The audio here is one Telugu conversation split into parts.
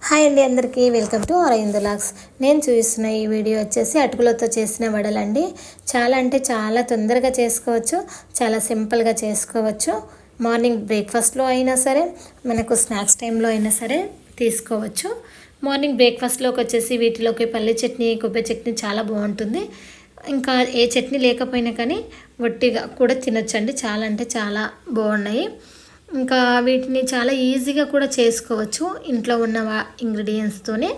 హాయ్ అండి, అందరికీ వెల్కమ్ టు అరవింద్ వ్లాగ్స్. నేను చూపిస్తున్న ఈ వీడియో వచ్చేసి అటుకులతో చేసిన వడలండి. చాలా అంటే చాలా తొందరగా చేసుకోవచ్చు, చాలా సింపుల్గా చేసుకోవచ్చు. మార్నింగ్ బ్రేక్ఫాస్ట్లో అయినా సరే, మనకు స్నాక్స్ టైంలో అయినా సరే తీసుకోవచ్చు. మార్నింగ్ బ్రేక్ఫాస్ట్లోకి వచ్చేసి వీటిలోకి పల్లి చట్నీ, కొబ్బరి చట్నీ చాలా బాగుంటుంది. ఇంకా ఏ చట్నీ లేకపోయినా కానీ వట్టిగా కూడా తినొచ్చండి. చాలా అంటే చాలా బాగున్నాయి. ఇంకా వీటిని చాలా ఈజీగా కూడా చేసుకోవచ్చు ఇంట్లో ఉన్న ఇంగ్రీడియంట్స్తోనే.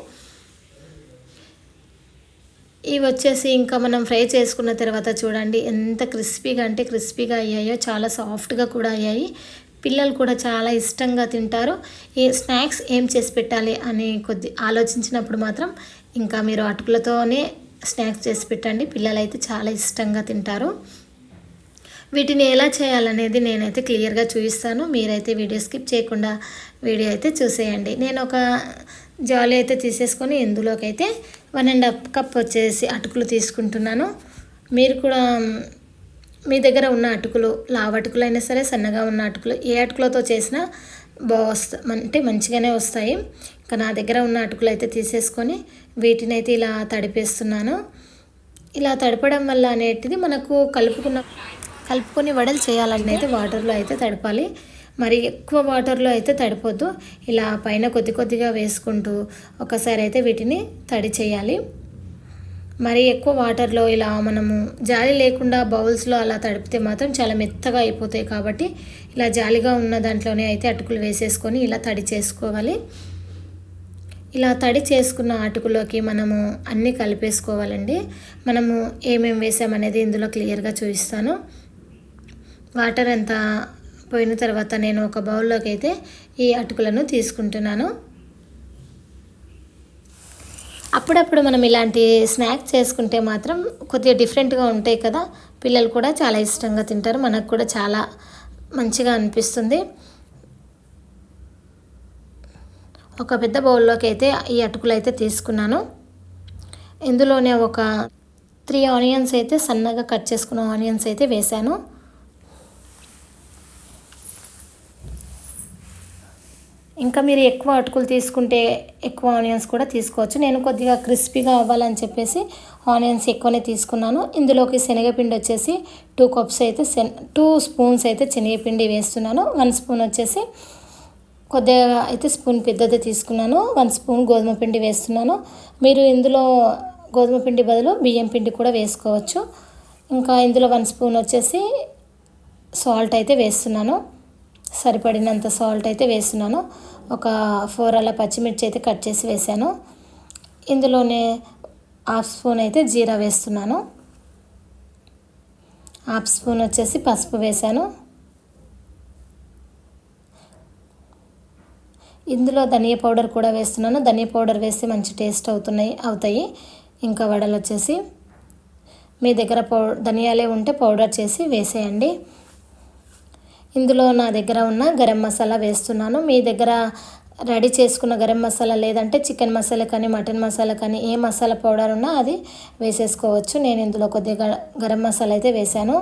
ఇవి వచ్చేసి ఇంకా మనం ఫ్రై చేసుకున్న తర్వాత చూడండి ఎంత క్రిస్పీగా అంటే క్రిస్పీగా అయ్యాయో, చాలా సాఫ్ట్గా కూడా అయ్యాయి. పిల్లలు కూడా చాలా ఇష్టంగా తింటారు. ఈ స్నాక్స్ ఏం చేసి పెట్టాలి అని ఆలోచించినప్పుడు మాత్రం ఇంకా మీరు అటుకులతోనే స్నాక్స్ చేసి పెట్టండి. పిల్లలు అయితే చాలా ఇష్టంగా తింటారు. వీటిని ఎలా చేయాలనేది నేనైతే క్లియర్గా చూపిస్తాను. మీరైతే వీడియో స్కిప్ చేయకుండా వీడియో అయితే చూసేయండి. నేను ఒక జాలి అయితే తీసేసుకొని ఇందులోకి అయితే 1.5 కప్ వచ్చేసి అటుకులు తీసుకుంటున్నాను. మీరు కూడా మీ దగ్గర ఉన్న అటుకులు, లావటుకులు అయినా సరే, సన్నగా ఉన్న అటుకులు, ఏ అటుకులతో చేసినా అంటే మంచిగానే వస్తాయి. ఇంకా నా దగ్గర ఉన్న అటుకులు అయితే తీసేసుకొని వీటిని అయితే ఇలా తడిపేస్తున్నాను. ఇలా తడపడం వల్ల అనేటిది మనకు కలుపుకొని వడలు చేయాలని అయితే వాటర్లో అయితే తడపాలి. మరి ఎక్కువ వాటర్లో అయితే తడిపోద్దు. ఇలా పైన కొద్ది కొద్దిగా వేసుకుంటూ ఒకసారి అయితే వీటిని తడి చేయాలి. మరి ఎక్కువ వాటర్లో ఇలా మనము జాలి లేకుండా బౌల్స్లో అలా తడిపితే మాత్రం చాలా మెత్తగా అయిపోతాయి. కాబట్టి ఇలా జాలిగా ఉన్న దాంట్లోనే అయితే అటుకులు వేసేసుకొని ఇలా తడి చేసుకోవాలి. ఇలా తడి చేసుకున్న అటుకులోకి మనము అన్నీ కలిపేసుకోవాలండి. మనము ఏమేమి వేసామనేది ఇందులో క్లియర్గా చూపిస్తాను. వాటర్ అంతా పోయిన తర్వాత నేను ఒక బౌల్లోకి అయితే ఈ అటుకులను తీసుకుంటున్నాను. అప్పుడప్పుడు మనం ఇలాంటి స్నాక్స్ చేసుకుంటే మాత్రం కొద్దిగా డిఫరెంట్గా ఉంటాయి కదా. పిల్లలు కూడా చాలా ఇష్టంగా తింటారు, మనకు కూడా చాలా మంచిగా అనిపిస్తుంది. ఒక పెద్ద బౌల్లోకి అయితే ఈ అటుకులు అయితే తీసుకున్నాను. ఇందులోనే ఒక 3 ఆనియన్స్ అయితే సన్నగా కట్ చేసుకున్న ఆనియన్స్ అయితే వేశాను. ఇంకా మీరు ఎక్కువ అటుకులు తీసుకుంటే ఎక్కువ ఆనియన్స్ కూడా తీసుకోవచ్చు. నేను కొద్దిగా క్రిస్పీగా అవ్వాలని చెప్పేసి ఆనియన్స్ ఎక్కువనే తీసుకున్నాను. ఇందులోకి శనగపిండి వచ్చేసి 2 కప్స్ అయితే 2 స్పూన్స్ అయితే శనగపిండి వేస్తున్నాను. 1 స్పూన్ వచ్చేసి కొద్దిగా అయితే స్పూన్ పెద్దది తీసుకున్నాను. 1 స్పూన్ గోధుమ పిండి వేస్తున్నాను. మీరు ఇందులో గోధుమ పిండి బదులు బియ్యం పిండి కూడా వేసుకోవచ్చు. ఇంకా ఇందులో 1 స్పూన్ వచ్చేసి సాల్ట్ అయితే వేస్తున్నాను. సరిపడినంత సాల్ట్ అయితే వేస్తున్నాను. ఒక 4 అలా పచ్చిమిర్చి అయితే కట్ చేసి వేసాను. ఇందులోనే 1/2 స్పూన్ అయితే జీరా వేస్తున్నాను. 1/2 స్పూన్ వచ్చేసి పసుపు వేసాను. ఇందులో ధనియా పౌడర్ కూడా వేస్తున్నాను. ధనియా పౌడర్ వేస్తే మంచి టేస్ట్ అవుతాయి. ఇంకా వడలు వచ్చేసి మీ దగ్గర ధనియాలే ఉంటే పౌడర్ చేసి వేసేయండి. ఇందులో నా దగ్గర ఉన్న గరం మసాలా వేస్తున్నాను. మీ దగ్గర రెడీ చేసుకున్న గరం మసాలా లేదంటే చికెన్ మసాలా కానీ, మటన్ మసాలా కానీ, ఏ మసాలా పౌడర్ ఉన్నా అది వేసేసుకోవచ్చు. నేను ఇందులో కొద్దిగా గరం మసాలా అయితే వేశాను.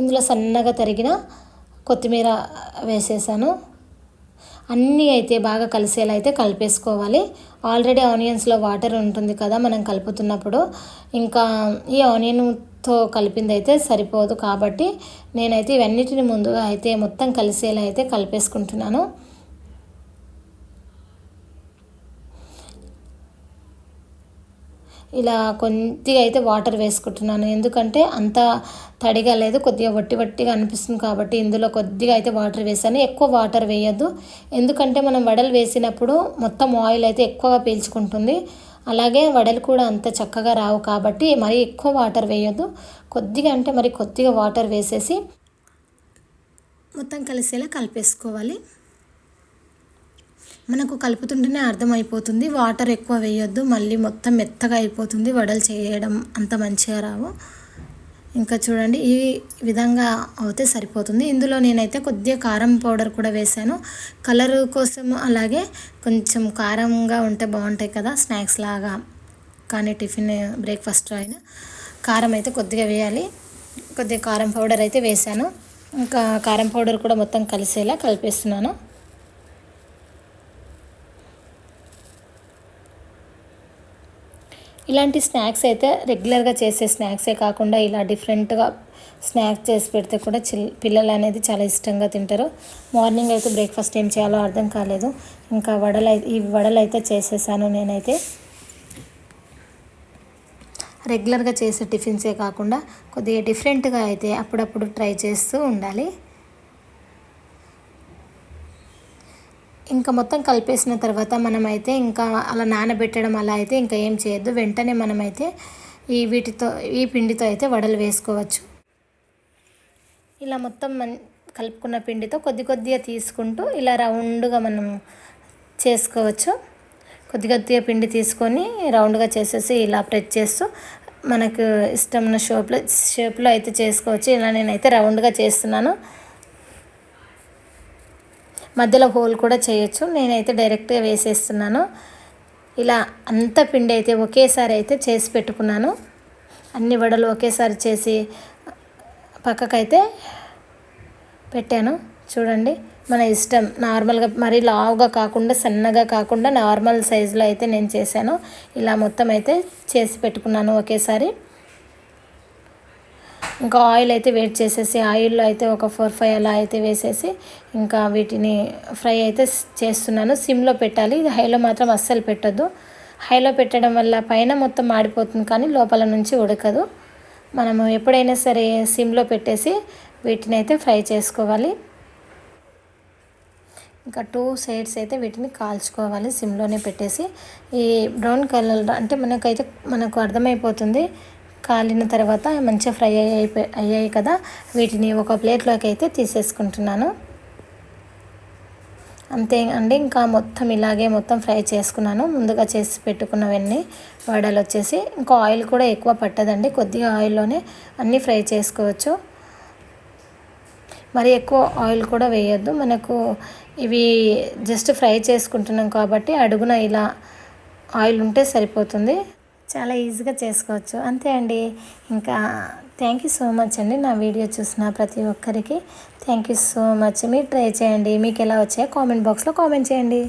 ఇందులో సన్నగా తరిగిన కొత్తిమీర వేసేసాను. అన్నీ అయితే బాగా కలిసేలా అయితే కలిపేసుకోవాలి. ఆల్రెడీ ఆనియన్స్లో వాటర్ ఉంటుంది కదా మనం కలుపుతున్నప్పుడు. ఇంకా ఈ ఆనియన్తో కలిపింది అయితే సరిపోదు. కాబట్టి నేనైతే ఇవన్నిటిని ముందుగా అయితే మొత్తం కలిసేలా అయితే కలిపేసుకుంటున్నాను. ఇలా కొద్దిగా అయితే వాటర్ వేసుకుంటున్నాను. ఎందుకంటే అంత తడిగా లేదు, కొద్దిగా వట్టిగా అనిపిస్తుంది కాబట్టి ఇందులో కొద్దిగా అయితే వాటర్ వేసాను. ఎక్కువ వాటర్ వేయొద్దు, ఎందుకంటే మనం వడలు వేసినప్పుడు మొత్తం ఆయిల్ అయితే ఎక్కువగా పీల్చుకుంటుంది. అలాగే వడలు కూడా అంత చక్కగా రావు. కాబట్టి మరీ ఎక్కువ వాటర్ వేయొద్దు. కొద్దిగా అంటే మరి కొద్దిగా వాటర్ వేసేసి మొత్తం కలిసేలా కలిపేసుకోవాలి. మనకు కలుపుతుంటేనే అర్థమైపోతుంది. వాటర్ ఎక్కువ వేయొద్దు, మళ్ళీ మొత్తం మెత్తగా అయిపోతుంది. వడలు చేయడం అంత మంచిగా రావు. ఇంకా చూడండి, ఈ విధంగా అయితే సరిపోతుంది. ఇందులో నేనైతే కొద్దిగా కారం పౌడర్ కూడా వేశాను, కలర్ కోసం. అలాగే కొంచెం కారంగా ఉంటే బాగుంటాయి కదా స్నాక్స్ లాగా కానీ, టిఫిన్ బ్రేక్ఫాస్ట్ అయినా కారం అయితే కొద్దిగా వేయాలి. కొద్దిగా కారం పౌడర్ అయితే వేశాను. ఇంకా కారం పౌడర్ కూడా మొత్తం కలిసేలా కలిపేస్తున్నాను. ఇలాంటి స్నాక్స్ అయితే రెగ్యులర్గా చేసే స్నాక్సే కాకుండా ఇలా డిఫరెంట్గా స్నాక్స్ చేసి పెడితే కూడా పిల్లలు అనేది చాలా ఇష్టంగా తింటారు. మార్నింగ్ అయితే బ్రేక్ఫాస్ట్ ఏం చేయాలో అర్థం కాలేదు. ఇంకా ఈ వడలు అయితే చేసేసాను నేనైతే. రెగ్యులర్గా చేసే టిఫిన్సే కాకుండా కొద్దిగా డిఫరెంట్గా అయితే అప్పుడప్పుడు ట్రై చేస్తూ ఉండాలి. ఇంకా మొత్తం కలిపేసిన తర్వాత మనమైతే ఇంకా అలా నానబెట్టడం అలా అయితే ఇంకా ఏం చేయొద్దు. వెంటనే మనమైతే ఈ పిండితో అయితే వడలు వేసుకోవచ్చు. ఇలా మొత్తం కలుపుకున్న పిండితో కొద్దిగా తీసుకుంటూ ఇలా రౌండ్గా మనం చేసుకోవచ్చు. కొద్దిగా పిండి తీసుకొని రౌండ్గా చేసేసి ఇలా ప్రెస్ చేస్తూ మనకు ఇష్టం ఉన్న షేప్లో అయితే చేసుకోవచ్చు. ఇలా నేనైతే రౌండ్గా చేస్తున్నాను. మధ్యలో హోల్ కూడా చేయొచ్చు. నేనైతే డైరెక్ట్గా వేసేస్తున్నాను. ఇలా అంత పిండి అయితే ఒకేసారి అయితే చేసి పెట్టుకున్నాను. అన్ని వడలు ఒకేసారి చేసి పక్కకైతే పెట్టాను. చూడండి, మన ఇష్టం. నార్మల్గా మరీ లావుగా కాకుండా సన్నగా కాకుండా నార్మల్ సైజులో అయితే నేను చేశాను. ఇలా మొత్తం అయితే చేసి పెట్టుకున్నాను ఒకేసారి. ఇంకా ఆయిల్ అయితే వేడి చేసేసి ఆయిల్లో అయితే ఒక 4-5 అలా అయితే వేసేసి ఇంకా వీటిని ఫ్రై అయితే చేస్తున్నాను. సిమ్లో పెట్టాలి. ఇది హైలో మాత్రం అస్సలు పెట్టొద్దు. హైలో పెట్టడం వల్ల పైన మొత్తం మాడిపోతుంది కానీ లోపల నుంచి ఉడకదు. మనము ఎప్పుడైనా సరే సిమ్లో పెట్టేసి వీటిని అయితే ఫ్రై చేసుకోవాలి. ఇంకా 2 సైడ్స్ అయితే వీటిని కాల్చుకోవాలి సిమ్లోనే పెట్టేసి. ఈ బ్రౌన్ కలర్ అంటే మనకు అర్థమైపోతుంది. కాలిన తర్వాత మంచిగా ఫ్రై అయ్యాయి కదా. వీటిని ఒక ప్లేట్లోకి అయితే తీసేసుకుంటున్నాను. అంతే అండి. ఇంకా ఇలాగే మొత్తం ఫ్రై చేసుకున్నాను. ముందుగా చేసి పెట్టుకున్నవన్నీ వడలు వచ్చేసి ఇంకా ఆయిల్ కూడా ఎక్కువ పట్టదండి. కొద్దిగా ఆయిల్లోనే అన్నీ ఫ్రై చేసుకోవచ్చు. మరి ఎక్కువ ఆయిల్ కూడా వేయొద్దు. మనకు ఇవి జస్ట్ ఫ్రై చేసుకుంటున్నాం కాబట్టి అడుగున ఇలా ఆయిల్ ఉంటే సరిపోతుంది. చాలా ఈజీగా చేసుకోవచ్చు. అంతే అండి. ఇంకా థ్యాంక్ యూ సో మచ్ అండి. నా వీడియో చూసిన ప్రతి ఒక్కరికి థ్యాంక్ యూ సో మచ్. మీరు ట్రై చేయండి. మీకు ఎలా వచ్చాయో కామెంట్ బాక్స్లో కామెంట్ చేయండి.